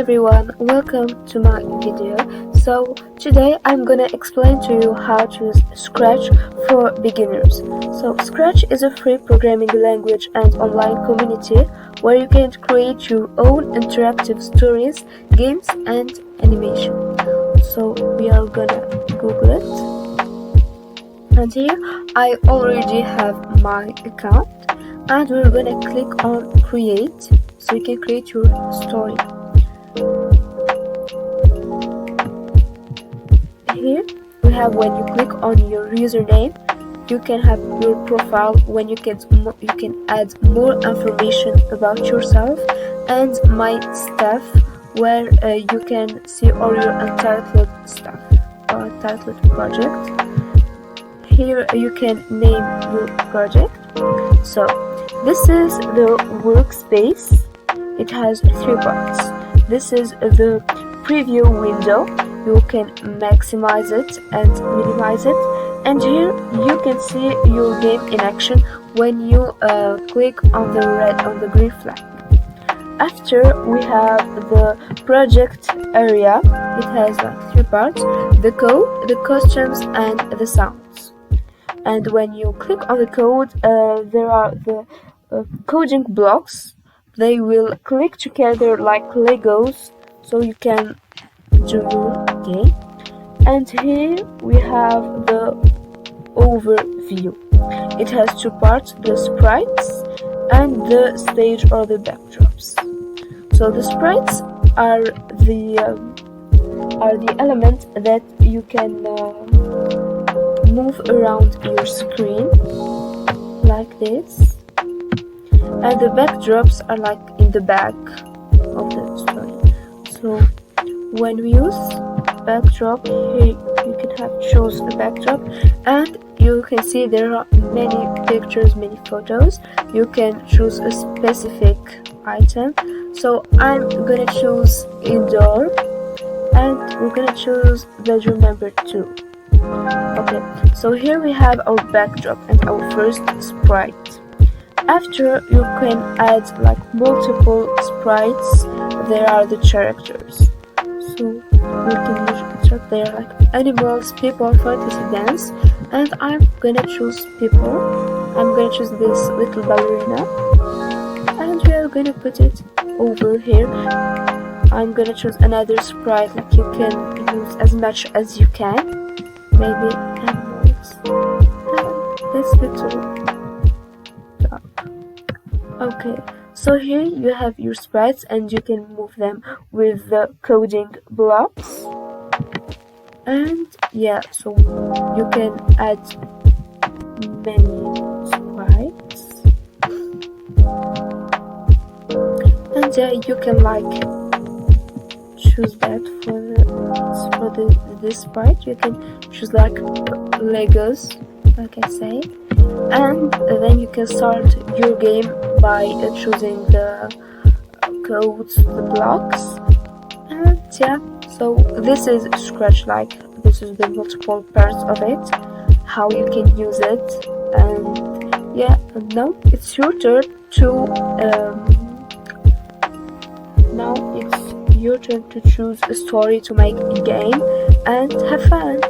everyone, welcome to my video. So today I'm gonna explain to you how to use Scratch for beginners. So Scratch is a free programming language and online community where you can create your own interactive stories, games and animation. So we are gonna Google it. And here I already have my account and we're gonna click on create so you can create your story. Here we have when you click on your username, you can have your profile when you can add more information about yourself, and my stuff where you can see all your untitled stuff or untitled project. Here you can name your project. So this is the workspace. It has three parts. This is the preview window. You can maximize it and minimize it, and here you can see your game in action when you click on the green flag. After we have the project area. It has like three parts: the code, the costumes and the sounds. And when you click on the code, there are the coding blocks. They will click together like Legos, so you can do your game. And here we have the overview. It has two parts: the sprites and the stage or the backdrops. So the sprites are the elements that you can move around your screen like this, and the backdrops are like in the back of the story. So when we use backdrop, here you can have choose a backdrop, and you can see there are many pictures, many photos. You can choose a specific item. So I'm gonna choose indoor, and we're gonna choose bedroom number 2. Okay, so here we have our backdrop and our first sprite. After, you can add like multiple sprites. There are the characters. So we can use there are like animals, people, fantasy, dance, and I'm gonna choose people. I'm gonna choose this little ballerina, and we are gonna put it over here. I'm gonna choose another sprite, like you can use as much as you can. Maybe animals and this little dog. Okay, so here you have your sprites and you can move them with the coding blocks. And yeah, so you can add many sprites, and yeah, you can like choose that for this sprite. You can choose like Legos, like I say, and then you can start your game by choosing the codes, the blocks, and yeah. So this is Scratch, like this is the multiple parts of it, how you can use it. And yeah, now it's your turn to choose a story to make a game and have fun.